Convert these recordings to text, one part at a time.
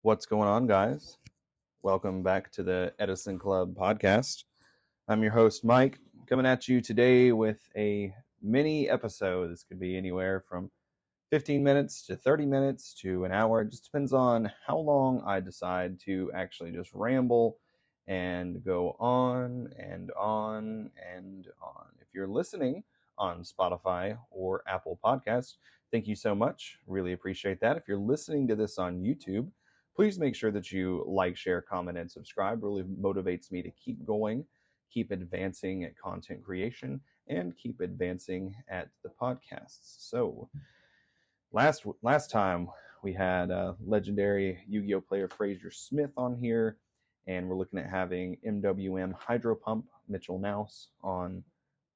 What's going on, guys? Welcome back to the Edison Club podcast. I'm your host, Mike, coming at you today with a mini episode. This could be anywhere from 15 minutes to 30 minutes to an hour. It just depends on how long I decide to actually just ramble and go on and on and on. If you're listening on Spotify or Apple Podcasts, thank you so much. Really appreciate that. If you're listening to this on YouTube, please make sure that you like, share, comment, and subscribe. Really motivates me to keep going, keep advancing at content creation, and keep advancing at the podcasts. So last time we had legendary Yu-Gi-Oh player Fraser Smith on here, and we're looking at having MWM Hydro Pump Mitchell Nouse on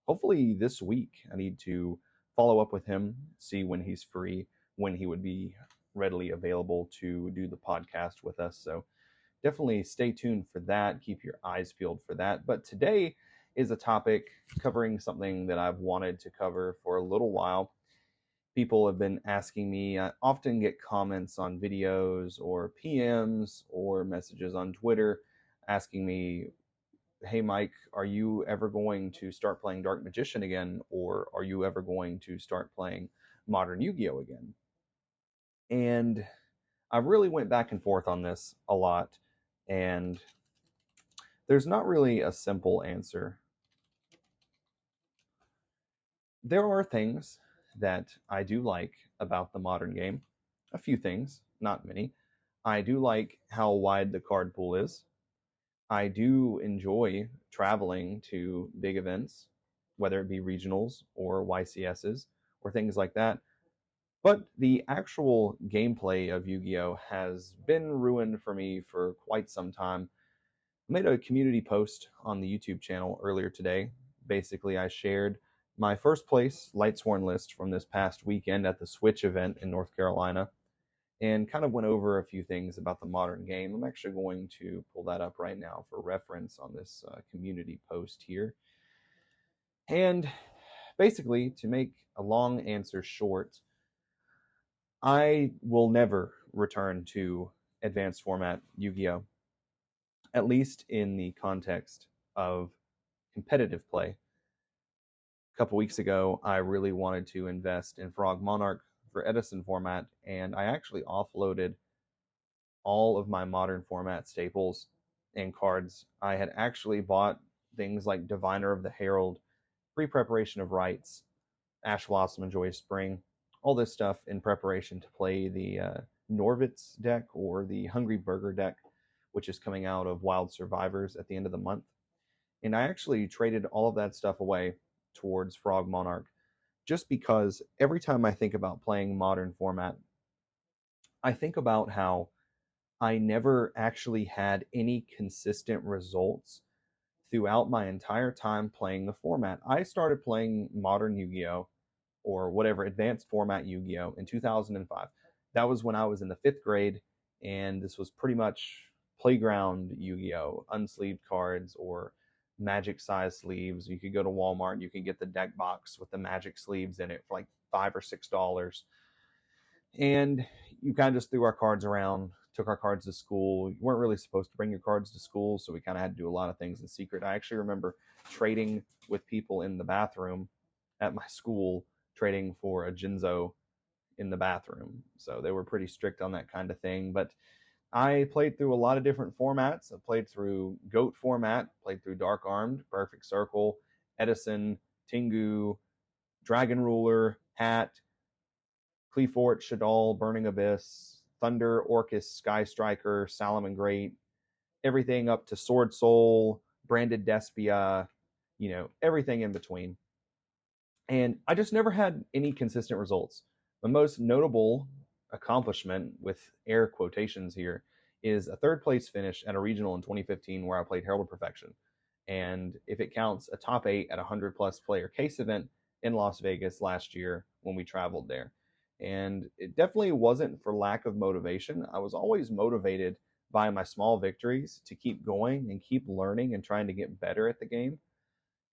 hopefully this week. I need to follow up with him, see when he's free, when he would be readily available to do the podcast with us. So definitely stay tuned for that. Keep your eyes peeled for that. But today is a topic covering something that I've wanted to cover for a little while. People have been asking me. I often get comments on videos or PMs or messages on Twitter asking me, hey, Mike, are you ever going to start playing Dark Magician again? Or are you ever going to start playing Modern Yu-Gi-Oh again? And I really went back and forth on this a lot, and there's not really a simple answer. There are things that I do like about the modern game. A few things, not many. I do like how wide the card pool is. I do enjoy traveling to big events, whether it be regionals or YCSs or things like that. But the actual gameplay of Yu-Gi-Oh has been ruined for me for quite some time. I made a community post on the YouTube channel earlier today. Basically, I shared my first place Lightsworn list from this past weekend at the Switch event in North Carolina, and kind of went over a few things about the modern game. I'm actually going to pull that up right now for reference on this community post here. And basically, to make a long answer short, I will never return to advanced format Yu-Gi-Oh, at least in the context of competitive play. A couple weeks ago, I really wanted to invest in Frog Monarch for Edison format, and I actually offloaded all of my modern format staples and cards. I had actually bought things like Diviner of the Herald, Pre-Preparation of Rites, Ash Blossom and Joyous Spring, all this stuff in preparation to play the Norvitz deck or the Hungry Burger deck, which is coming out of Wild Survivors at the end of the month. And I actually traded all of that stuff away towards Frog Monarch, just because every time I think about playing modern format, I think about how I never actually had any consistent results throughout my entire time playing the format. I started playing modern Yu-Gi-Oh, or whatever, advanced format Yu-Gi-Oh in 2005. That was when I was in the 5th grade, and this was pretty much playground Yu-Gi-Oh, unsleeved cards or magic size sleeves. You could go to Walmart, you could get the deck box with the magic sleeves in it for like $5 or $6. And you kind of just threw our cards around, took our cards to school. You weren't really supposed to bring your cards to school, so we kind of had to do a lot of things in secret. I actually remember trading with people in the bathroom at my school, trading for a Jinzo in the bathroom. So they were pretty strict on that kind of thing. But I played through a lot of different formats. I played through Goat format, played through Dark Armed, Perfect Circle, Edison, Tengu, Dragon Ruler, Hat, Cleafort, Shadal, Burning Abyss, Thunder, Orcus, Sky Striker, Salaman Great, everything up to Sword Soul, Branded Despia, everything in between. And I just never had any consistent results. The most notable accomplishment, with air quotations here, is a 3rd place finish at a regional in 2015 where I played Herald of Perfection. And if it counts, a top 8 at a 100+ player case event in Las Vegas last year when we traveled there. And it definitely wasn't for lack of motivation. I was always motivated by my small victories to keep going and keep learning and trying to get better at the game.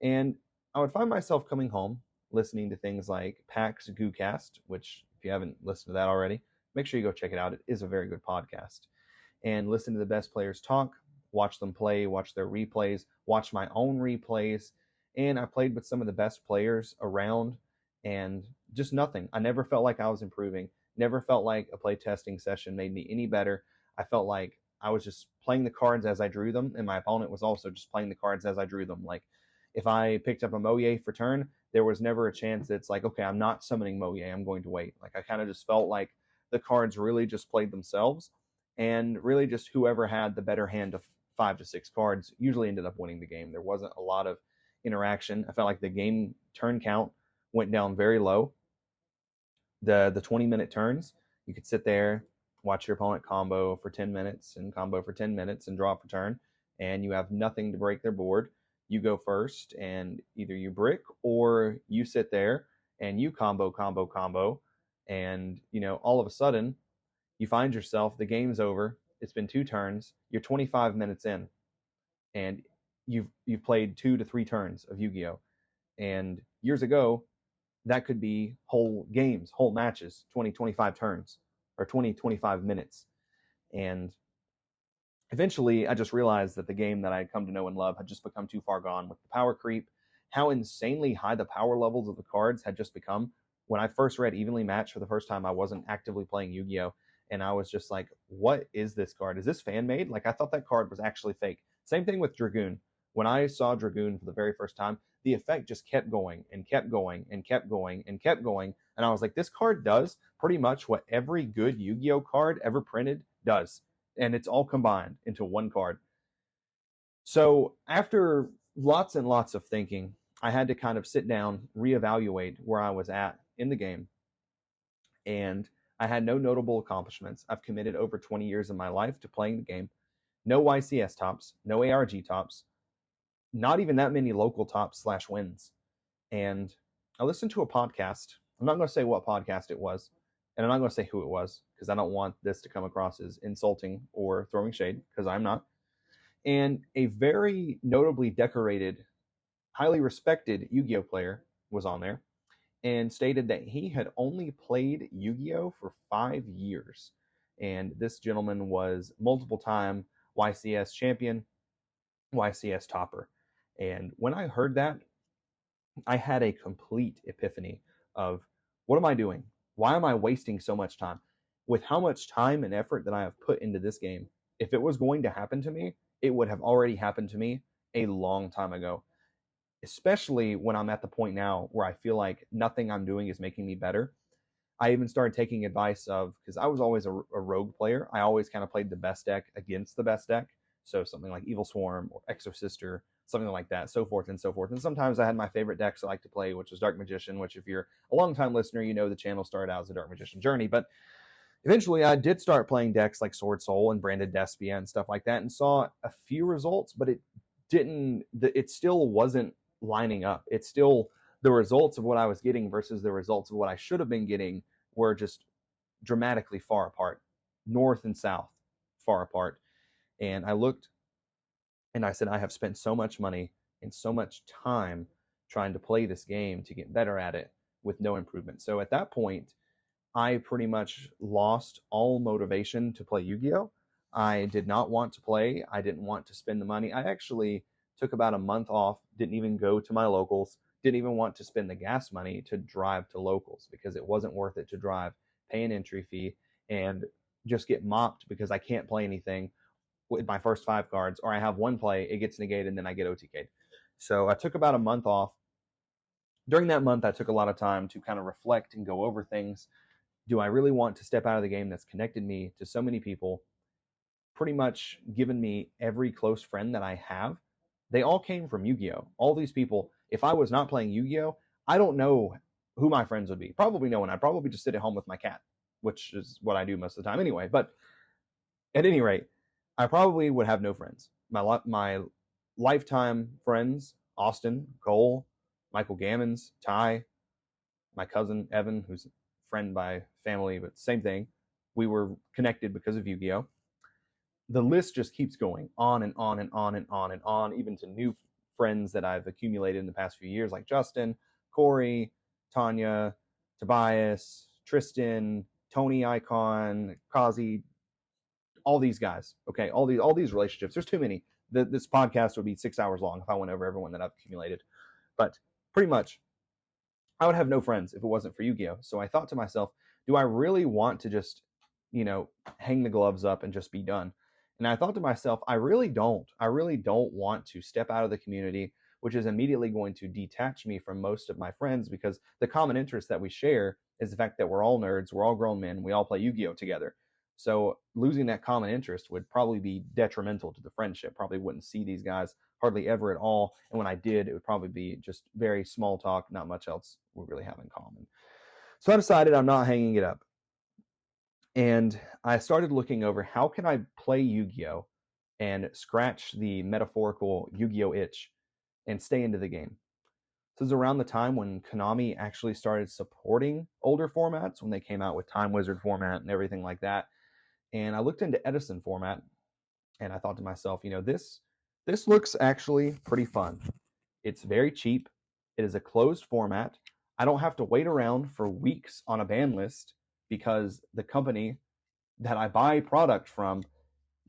And I would find myself coming home, listening to things like PAX GooCast, which if you haven't listened to that already, make sure you go check it out. It is a very good podcast. and listen to the best players talk, watch them play, watch their replays, watch my own replays. And I played with some of the best players around, and just nothing. I never felt like I was improving, never felt like a play testing session made me any better. I felt like I was just playing the cards as I drew them, and my opponent was also just playing the cards as I drew them. Like, if I picked up a Moye for turn, there was never a chance that it's like, okay, I'm not summoning Moye, I'm going to wait. Like, I kind of just felt like the cards really just played themselves, and really just whoever had the better hand of 5 to 6 cards usually ended up winning the game. There wasn't a lot of interaction. I felt like the game turn count went down very low. The 20-minute turns, you could sit there, watch your opponent combo for 10 minutes and combo for 10 minutes and draw up a turn, and you have nothing to break their board. You go first, and either you brick or you sit there and you combo, and all of a sudden you find yourself, the game's over. It's been 2 turns. You're 25 minutes in, and you've played 2 to 3 turns of Yu-Gi-Oh. And years ago, that could be whole games, whole matches, 20, 25 turns, or 20, 25 minutes. And eventually, I just realized that the game that I had come to know and love had just become too far gone with the power creep, how insanely high the power levels of the cards had just become. When I first read Evenly Matched for the first time, I wasn't actively playing Yu-Gi-Oh! And I was just like, what is this card? Is this fan-made? Like, I thought that card was actually fake. Same thing with Dragoon. When I saw Dragoon for the very first time, the effect just kept going and kept going and kept going and kept going. And I was like, this card does pretty much what every good Yu-Gi-Oh card ever printed does. And it's all combined into one card. So after lots and lots of thinking, I had to kind of sit down, reevaluate where I was at in the game. And I had no notable accomplishments. I've committed over 20 years of my life to playing the game. No YCS tops, no ARG tops, not even that many local tops / wins. And I listened to a podcast. I'm not going to say what podcast it was, and I'm not going to say who it was, because I don't want this to come across as insulting or throwing shade, because I'm not. And a very notably decorated, highly respected Yu-Gi-Oh player was on there, and stated that he had only played Yu-Gi-Oh for 5 years. And this gentleman was multiple time YCS champion, YCS topper. And when I heard that, I had a complete epiphany of, what am I doing? Why am I wasting so much time? With how much time and effort that I have put into this game, if it was going to happen to me, it would have already happened to me a long time ago. Especially when I'm at the point now where I feel like nothing I'm doing is making me better. I even started taking advice of, because I was always a rogue player, I always kind of played the best deck against the best deck. So something like Evil Swarm or Exorcister, something like that, so forth and so forth. And sometimes I had my favorite decks I like to play, which was Dark Magician, which if you're a long-time listener, you know the channel started out as a Dark Magician journey. But eventually I did start playing decks like Sword Soul and Branded Despia and stuff like that, and saw a few results, but it still wasn't lining up. It's still, the results of what I was getting versus the results of what I should have been getting were just dramatically far apart, north and south far apart. And I looked and I said, I have spent so much money and so much time trying to play this game to get better at it with no improvement. So at that point, I pretty much lost all motivation to play Yu-Gi-Oh! I did not want to play. I didn't want to spend the money. I actually took about a month off, didn't even go to my locals, didn't even want to spend the gas money to drive to locals, because it wasn't worth it to drive, pay an entry fee, and just get mopped because I can't play anything with my first 5 cards, or I have one play, it gets negated, and then I get OTK'd. So I took about a month off. During that month, I took a lot of time to kind of reflect and go over things. Do I really want to step out of the game that's connected me to so many people, pretty much given me every close friend that I have? They all came from Yu-Gi-Oh! All these people, if I was not playing Yu-Gi-Oh!, I don't know who my friends would be. Probably no one. I'd probably just sit at home with my cat, which is what I do most of the time anyway. But at any rate, I probably would have no friends. My lifetime friends, Austin, Cole, Michael Gammons, Ty, my cousin Evan, who's a friend by family, but same thing. We were connected because of Yu-Gi-Oh! The list just keeps going on and on and on and on and on, even to new friends that I've accumulated in the past few years, like Justin, Corey, Tanya, Tobias, Tristan, Tony Icon, Kazi, all these guys, okay, all these relationships. There's too many. This podcast would be 6 hours long if I went over everyone that I've accumulated. But pretty much, I would have no friends if it wasn't for Yu-Gi-Oh. So I thought to myself, do I really want to just, hang the gloves up and just be done? And I thought to myself, I really don't. I really don't want to step out of the community, which is immediately going to detach me from most of my friends, because the common interest that we share is the fact that we're all nerds, we're all grown men, we all play Yu-Gi-Oh together. So losing that common interest would probably be detrimental to the friendship. Probably wouldn't see these guys hardly ever at all. And when I did, it would probably be just very small talk, not much else we really have in common. So I decided I'm not hanging it up. And I started looking over, how can I play Yu-Gi-Oh and scratch the metaphorical Yu-Gi-Oh itch and stay into the game. This is around the time when Konami actually started supporting older formats, when they came out with Time Wizard format and everything like that. And I looked into Edison format, and I thought to myself, this looks actually pretty fun. It's very cheap. It is a closed format. I don't have to wait around for weeks on a ban list, because the company that I buy product from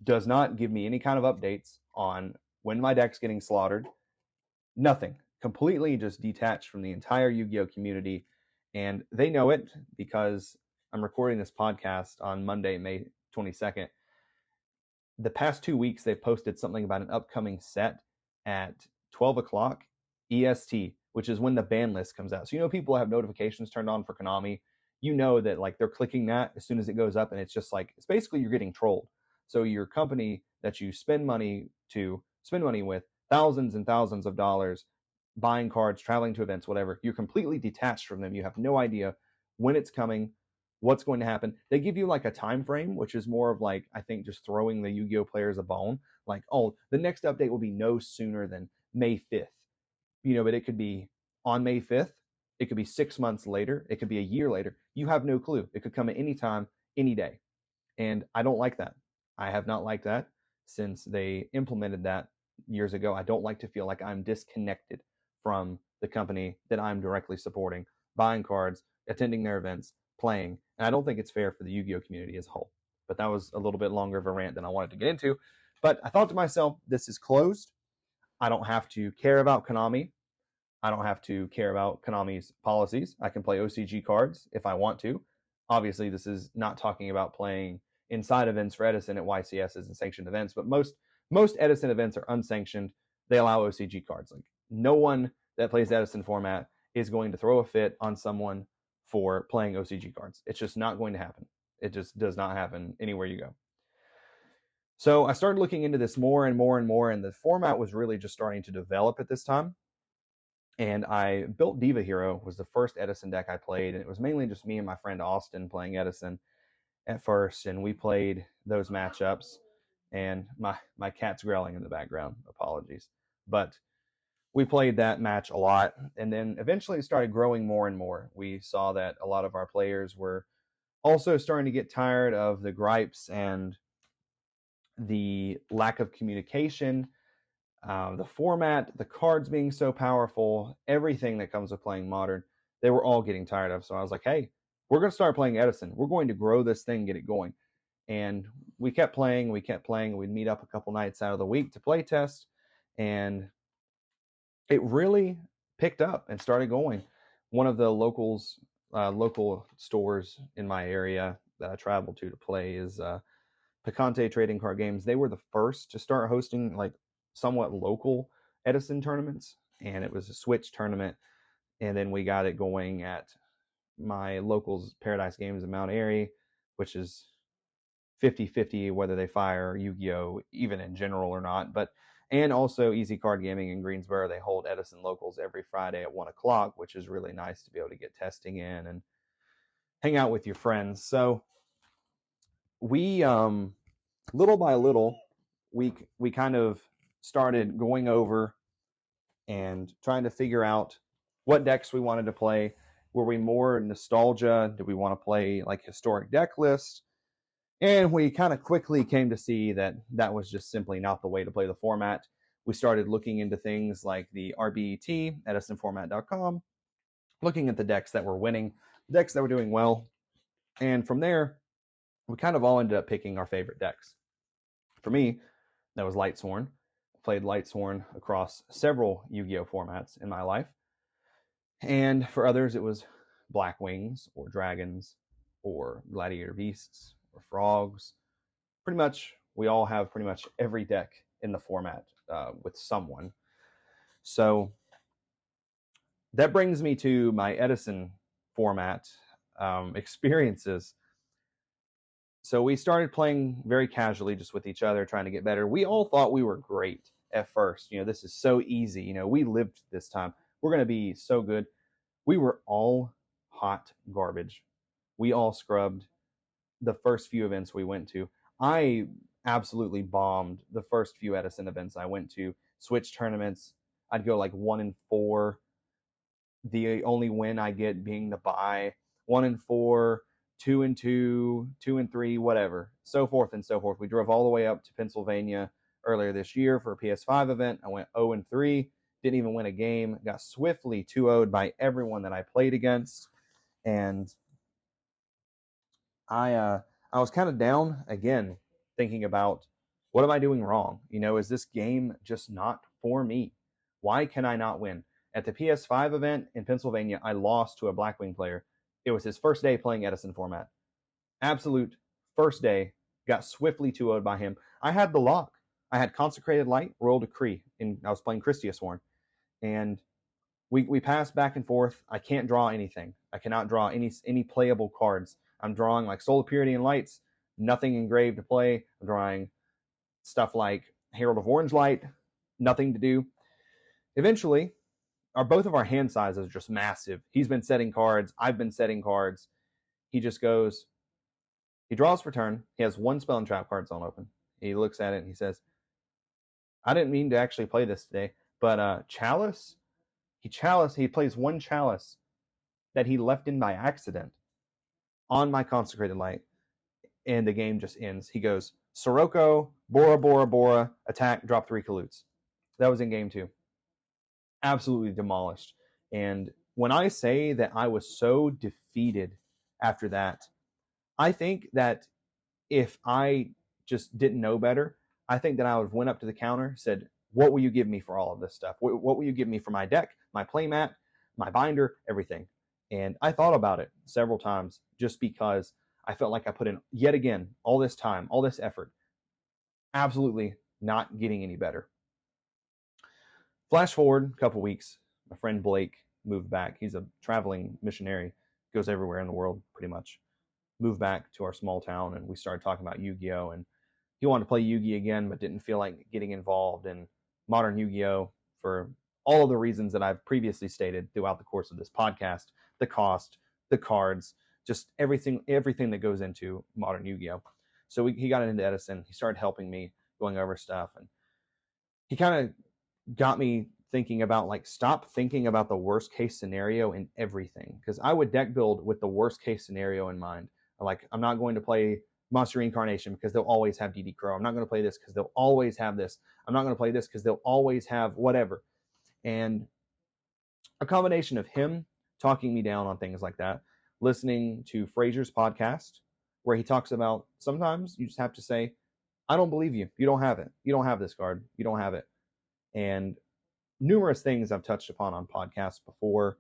does not give me any kind of updates on when my deck's getting slaughtered. Nothing. Completely just detached from the entire Yu-Gi-Oh community. And they know it, because I'm recording this podcast on Monday, May 22nd. The past 2 weeks, they've posted something about an upcoming set at 12 o'clock EST, which is when the ban list comes out. So, people have notifications turned on for Konami. That like they're clicking that as soon as it goes up, and it's just like, it's basically you're getting trolled. So your company that you spend money with, thousands and thousands of dollars, buying cards, traveling to events, whatever, you're completely detached from them. You have no idea when it's coming, what's going to happen. They give you like a time frame, which is more of like, I think, just throwing the Yu-Gi-Oh players a bone. Like, oh, the next update will be no sooner than May 5th. But it could be on May 5th. It could be 6 months later. It could be a year later. You have no clue. It could come at any time, any day. And I don't like that. I have not liked that since they implemented that years ago. I don't like to feel like I'm disconnected from the company that I'm directly supporting, buying cards, attending their events, playing. And I don't think it's fair for the Yu-Gi-Oh community as a whole. But that was a little bit longer of a rant than I wanted to get into. But I thought to myself, this is closed. I don't have to care about Konami. I don't have to care about Konami's policies. I can play OCG cards if I want to. Obviously, this is not talking about playing inside events for Edison at YCSs and sanctioned events, but most Edison events are unsanctioned. They allow OCG cards. Like, no one that plays Edison format is going to throw a fit on someone for playing OCG cards. It's just not going to happen. It just does not happen anywhere you go. So I started looking into this more and more and more, and the format was really just starting to develop at this time. And I built Diva Hero, was the first Edison deck I played, and it was mainly just me and my friend Austin playing Edison at first, and we played those matchups. And my cat's growling in the background, apologies. But we played that match a lot, and then eventually it started growing more and more. We saw that a lot of our players were also starting to get tired of the gripes and the lack of communication, the format, the cards being so powerful, everything that comes with playing Modern, they were all getting tired of. So I was like, hey, we're going to start playing Edison. We're going to grow this thing, get it going. And we kept playing. We'd meet up a couple nights out of the week to play test. And it really picked up and started going. One of the local stores in my area that I traveled to play is Picante Trading Card Games. They were the first to start hosting like somewhat local Edison tournaments, and it was a Switch tournament. And then we got it going at my locals Paradise Games in Mount Airy, which is 50-50 whether they fire Yu-Gi-Oh even in general or not. And also Easy Card Gaming in Greensboro, they hold Edison locals every Friday at 1 o'clock, which is really nice to be able to get testing in and hang out with your friends. So we little by little we kind of started going over and trying to figure out what decks we wanted to play. Were we more nostalgia? Did we want to play like historic deck lists? And we kind of quickly came to see that that was just simply not the way to play the format. We started looking into things like the RBET, EdisonFormat.com, looking at the decks that were winning, decks that were doing well. And from there, we kind of all ended up picking our favorite decks. For me, that was Lightsworn. Played Lightsworn across several Yu-Gi-Oh formats in my life. And for others, it was Black Wings or Dragons or Gladiator Beasts or Frogs. Pretty much, we all have pretty much every deck in the format with someone. So that brings me to my Edison format experiences. So we started playing very casually, just with each other, trying to get better. We all thought we were great at first. This is so easy. We lived this time. We're going to be so good. We were all hot garbage. We all scrubbed the first few events we went to. I absolutely bombed the first few Edison events I went to. Switch tournaments, I'd go like 1-4. The only win I get being the bye. 1-4, 2-2, 2-3, whatever, so forth and so forth. We drove all the way up to Pennsylvania earlier this year for a PS5 event. I went 0-3, didn't even win a game, got swiftly 2-0'd by everyone that I played against, and I was kind of down again, thinking about, what am I doing wrong? Is this game just not for me? Why can I not win? At the PS5 event in Pennsylvania, I lost to a Blackwing player. It was his first day playing Edison Format. Absolute first day, got swiftly 2-0'd by him. I had the lock. I had Consecrated Light, Royal Decree, and I was playing Christiasworn. And we passed back and forth. I can't draw anything. I cannot draw any playable cards. I'm drawing like Soul of Purity and Lights, nothing engraved to play. I'm drawing stuff like Herald of Orange Light, nothing to do. Eventually, both of our hand sizes are just massive. He's been setting cards. I've been setting cards. He just goes, he draws for turn. He has one spell and trap card zone open. He looks at it and he says, I didn't mean to actually play this today, but Chalice, he plays one Chalice that he left in by accident on my Consecrated Light, and the game just ends. He goes, Sirocco, Bora, Bora, Bora, attack, drop 3 Kalutes. That was in game 2. Absolutely demolished. And when I say that I was so defeated after that, I think that if I just didn't know better, I think that I would have went up to the counter, said, what will you give me for all of this stuff? What will you give me for my deck, my playmat, my binder, everything? And I thought about it several times, just because I felt like I put in, yet again, all this time, all this effort, absolutely not getting any better. Flash forward a couple weeks, my friend Blake moved back. He's a traveling missionary, goes everywhere in the world pretty much. Moved back to our small town, and we started talking about Yu-Gi-Oh! And he wanted to play Yu-Gi again, but didn't feel like getting involved in modern Yu-Gi-Oh! For all of the reasons that I've previously stated throughout the course of this podcast: the cost, the cards, just everything that goes into modern Yu-Gi-Oh! So he got into Edison. He started helping me, going over stuff, and he kind of got me thinking about, like, stop thinking about the worst case scenario in everything, because I would deck build with the worst case scenario in mind. Like, I'm not going to play Monster Reincarnation because they'll always have DD Crow. I'm not going to play this because they'll always have this. I'm not going to play this because they'll always have whatever. And a combination of him talking me down on things like that, listening to Fraser's podcast, where he talks about, sometimes you just have to say, I don't believe you. You don't have it. You don't have this card. You don't have it. And numerous things I've touched upon on podcasts before.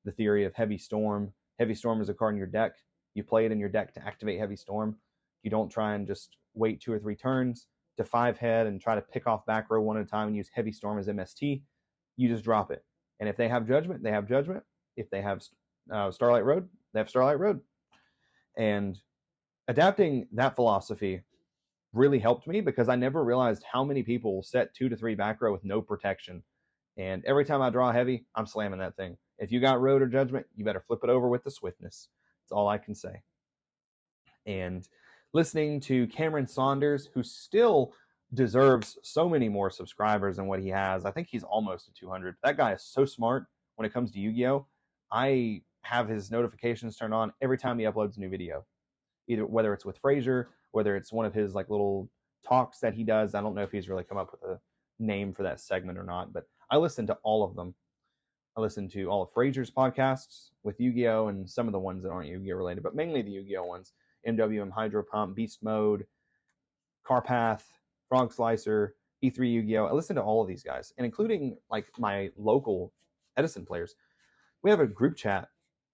The theory of Heavy Storm. Heavy Storm is a card in your deck. You play it in your deck to activate Heavy Storm. You don't try and just wait 2 or 3 turns to 5-head and try to pick off back row one at a time and use Heavy Storm as MST. You just drop it. And if they have Judgment, they have Judgment. If they have Starlight Road, they have Starlight Road. And adapting that philosophy really helped me, because I never realized how many people set 2 to 3 back row with no protection. And every time I draw heavy, I'm slamming that thing. If you got Road or Judgment, you better flip it over with the Swiftness. That's all I can say. And listening to Cameron Saunders, who still deserves so many more subscribers than what he has. I think he's almost at 200. That guy is so smart when it comes to Yu-Gi-Oh! I have his notifications turned on every time he uploads a new video. Either whether it's with Fraser, whether it's one of his like little talks that he does. I don't know if he's really come up with a name for that segment or not, but I listen to all of them. I listen to all of Fraser's podcasts with Yu-Gi-Oh! And some of the ones that aren't Yu-Gi-Oh! Related, but mainly the Yu-Gi-Oh! Ones. MWM Hydro Pump, Beast Mode, Carpath, Frog Slicer, E3 Yu-Gi-Oh. I listen to all of these guys, and including like my local Edison players. We have a group chat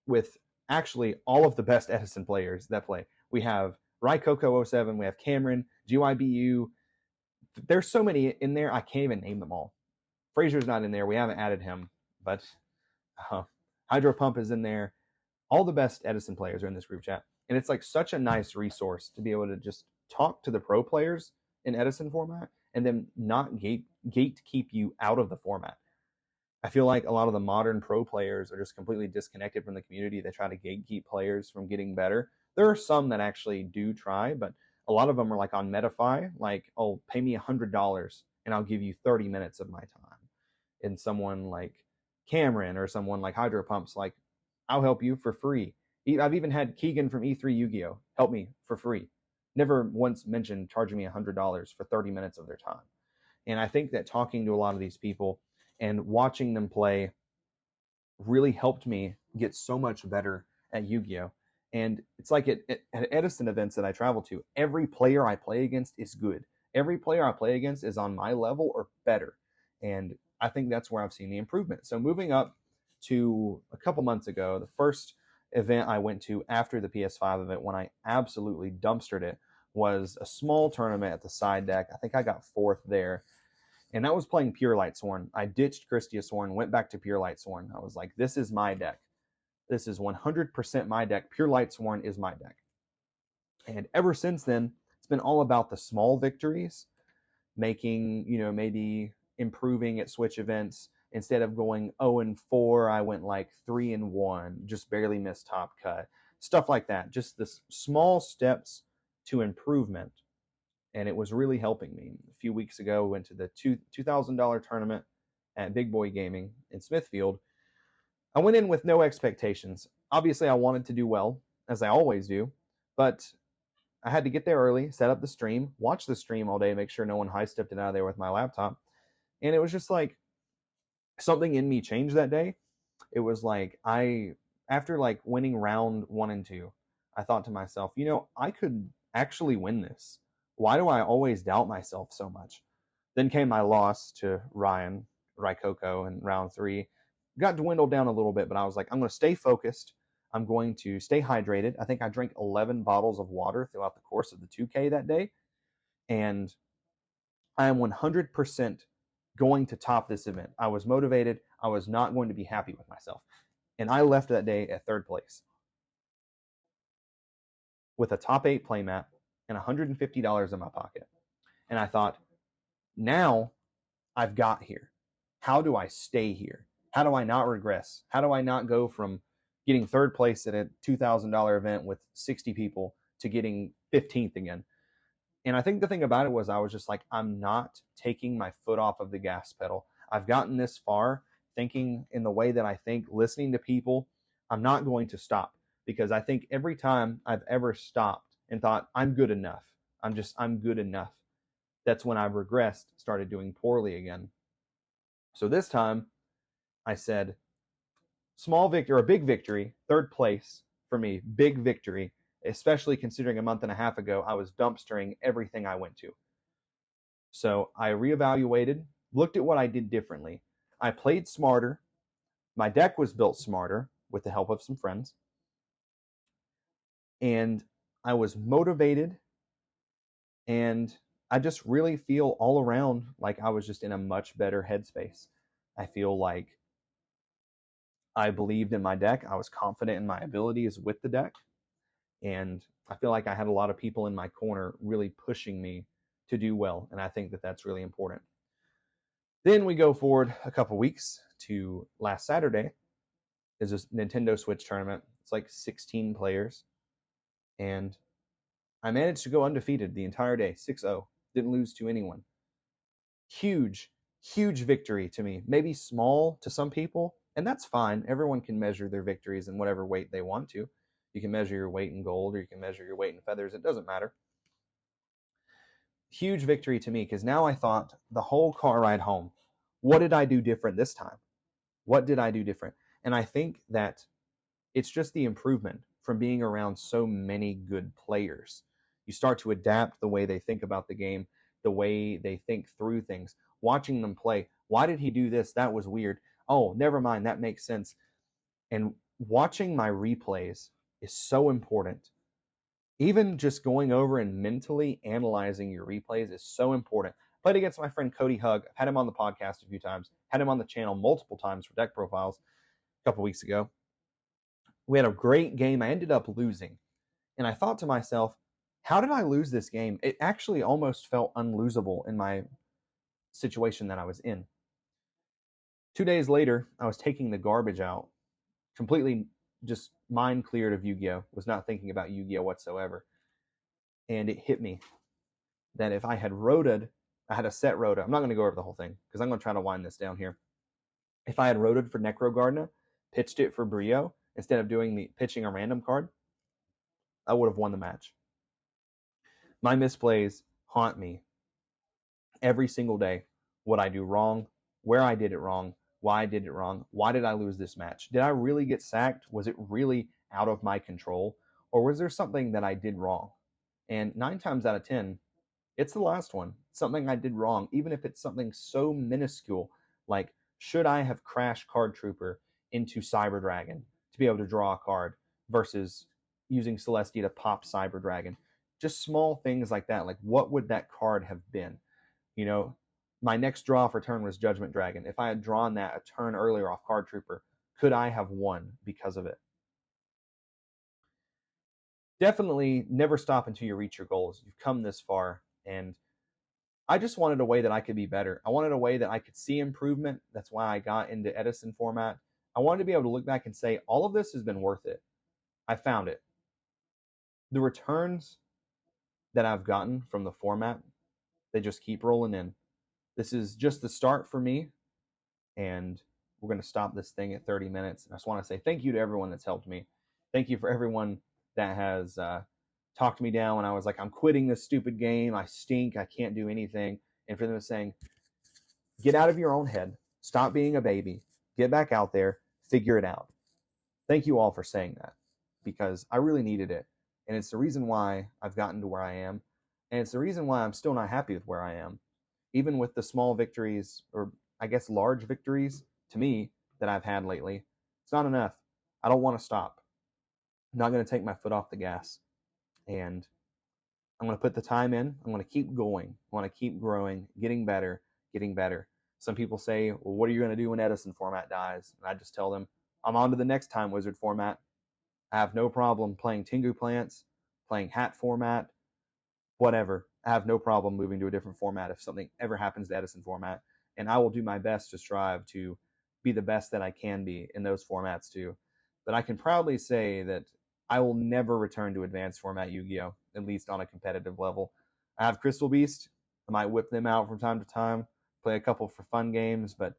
with actually all of the best Edison players that play. We have Rycoco07, we have Cameron, GYBU. There's so many in there, I can't even name them all. Fraser's not in there. We haven't added him, but Hydro Pump is in there. All the best Edison players are in this group chat. And it's like such a nice resource to be able to just talk to the pro players in Edison format and then not gatekeep you out of the format. I feel like a lot of the modern pro players are just completely disconnected from the community. They try to gatekeep players from getting better. There are some that actually do try, but a lot of them are like on Metafy, like, oh, pay me $100 and I'll give you 30 minutes of my time. And someone like Cameron or someone like Hydro Pumps, like, I'll help you for free. I've even had Keegan from E3 Yu-Gi-Oh help me for free. Never once mentioned charging me $100 for 30 minutes of their time. And I think that talking to a lot of these people and watching them play really helped me get so much better at Yu-Gi-Oh. And it's like at Edison events that I travel to, every player I play against is good. Every player I play against is on my level or better. And I think that's where I've seen the improvement. So moving up to a couple months ago, the first event I went to after the PS5 event when I absolutely dumpstered it was a small tournament at the side deck. I think I got 4th there. And that was playing Pure Light Sworn. I ditched Christia Sworn, went back to Pure Light Sworn. I was like, this is my deck. This is 100% my deck. Pure Light Sworn is my deck. And ever since then, it's been all about the small victories, making, maybe improving at Switch events. Instead of going 0-4, I went like 3-1, just barely missed top cut. Stuff like that. Just this small steps to improvement. And it was really helping me. A few weeks ago, we went to the $2,000 tournament at Big Boy Gaming in Smithfield. I went in with no expectations. Obviously, I wanted to do well, as I always do, but I had to get there early, set up the stream, watch the stream all day, make sure no one high-stepped it out of there with my laptop. And it was just like something in me changed that day. It was like after like winning round 1 and 2, I thought to myself, I could actually win this. Why do I always doubt myself so much? Then came my loss to Ryan Rycoco in round 3. Got dwindled down a little bit, but I was like, I'm going to stay focused. I'm going to stay hydrated. I think I drank 11 bottles of water throughout the course of the 2K that day. And I am 100% going to top this event. I was motivated. I was not going to be happy with myself. And I left that day at 3rd place with a top 8 playmat and $150 in my pocket. And I thought, now I've got here. How do I stay here? How do I not regress? How do I not go from getting 3rd place at a $2,000 event with 60 people to getting 15th again? And I think the thing about it was I was just like, I'm not taking my foot off of the gas pedal. I've gotten this far thinking in the way that I think, listening to people. I'm not going to stop, because I think every time I've ever stopped and thought, I'm good enough, I'm good enough, that's when I've regressed, started doing poorly again. So this time I said, small victory or a big victory, 3rd place for me, big victory, especially considering a month and a half ago I was dumpstering everything I went to. So I reevaluated, looked at what I did differently. I played smarter. My deck was built smarter with the help of some friends. And I was motivated. And I just really feel all around like I was just in a much better headspace. I feel like I believed in my deck. I was confident in my abilities with the deck. And I feel like I had a lot of people in my corner really pushing me to do well. And I think that that's really important. Then we go forward a couple weeks to last Saturday. There's this Nintendo Switch tournament. It's like 16 players. And I managed to go undefeated the entire day, 6-0. Didn't lose to anyone. Huge, huge victory to me. Maybe small to some people, and that's fine. Everyone can measure their victories in whatever weight they want to. You can measure your weight in gold, or you can measure your weight in feathers. It doesn't matter. Huge victory to me, because now I thought the whole car ride home, what did I do different this time? What did I do different? And I think that it's just the improvement from being around so many good players. You start to adapt the way they think about the game. the way they think through things, watching them play. Why did he do this? That was weird. Oh, never mind, that makes sense. And watching my replays is so important. Even just going over and mentally analyzing your replays is so important. Played against my friend Cody Hug. I've had him on the podcast a few times, had him on the channel multiple times for deck profiles a couple weeks ago. We had a great game. I ended up losing. And I thought to myself, how did I lose this game? It actually almost felt unlosable in my situation that I was in. 2 days later, I was taking the garbage out, completely just mind cleared of Yu-Gi-Oh! Was not thinking about Yu-Gi-Oh! Whatsoever. And it hit me that if I had roted, I had a set rota. I'm not going to go over the whole thing because I'm going to try to wind this down here. If I had roted for Necrogardna, pitched it for Brio, instead of pitching a random card, I would have won the match. My misplays haunt me every single day. What I do wrong, where I did it wrong, why I did it wrong, why did I lose this match? Did I really get sacked? Was it really out of my control? Or was there something that I did wrong? And 9 times out of 10, it's the last one. Something I did wrong, even if it's something so minuscule, like should I have crashed Card Trooper into Cyber Dragon to be able to draw a card versus using Celestia to pop Cyber Dragon? Just small things like that. Like what would that card have been? You know, my next draw for turn was Judgment Dragon. If I had drawn that a turn earlier off Card Trooper, could I have won because of it? Definitely never stop until you reach your goals. You've come this far, and I just wanted a way that I could be better. I wanted a way that I could see improvement. That's why I got into Edison Format. I wanted to be able to look back and say, all of this has been worth it. I found it. The returns that I've gotten from the format, they just keep rolling in. This is just the start for me, and we're going to stop this thing at 30 minutes. I just want to say thank you to everyone that's helped me. Thank you for everyone that has talked me down when I was like, I'm quitting this stupid game. I stink. I can't do anything. And for them saying, get out of your own head. Stop being a baby. Get back out there. Figure it out. Thank you all for saying that, because I really needed it. And it's the reason why I've gotten to where I am. And it's the reason why I'm still not happy with where I am. Even with the small victories, or I guess large victories to me that I've had lately, it's not enough. I don't want to stop. I'm not going to take my foot off the gas. And I'm going to put the time in. I'm going to keep going. I want to keep growing, getting better, getting better. Some people say, well, what are you going to do when Edison Format dies? And I just tell them, I'm on to the next Time Wizard format. I have no problem playing Tengu Plants, playing Hat Format, whatever. I have no problem moving to a different format if something ever happens to Edison Format. And I will do my best to strive to be the best that I can be in those formats too. But I can proudly say that I will never return to advanced format Yu-Gi-Oh!, at least on a competitive level. I have Crystal Beast. I might whip them out from time to time, play a couple for fun games, but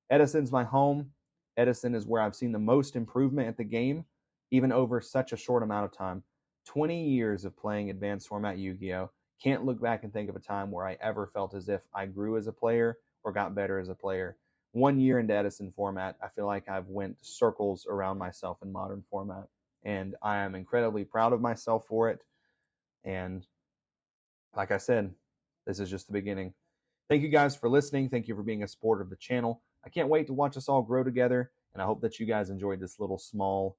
Edison's my home. Edison is where I've seen the most improvement at the game, even over such a short amount of time. 20 years of playing advanced format Yu-Gi-Oh! Can't look back and think of a time where I ever felt as if I grew as a player or got better as a player. 1 year into Edison Format, I feel like I've went circles around myself in modern format. And I am incredibly proud of myself for it. And like I said, this is just the beginning. Thank you guys for listening. Thank you for being a supporter of the channel. I can't wait to watch us all grow together. And I hope that you guys enjoyed this little small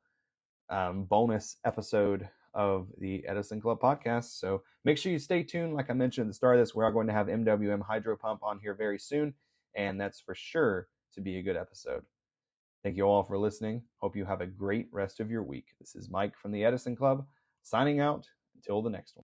bonus episode of the Edison Club podcast. So make sure you stay tuned. Like I mentioned at the start of this, we are going to have MWM Hydro Pump on here very soon. And that's for sure to be a good episode. Thank you all for listening. Hope you have a great rest of your week. This is Mike from the Edison Club, signing out until the next one.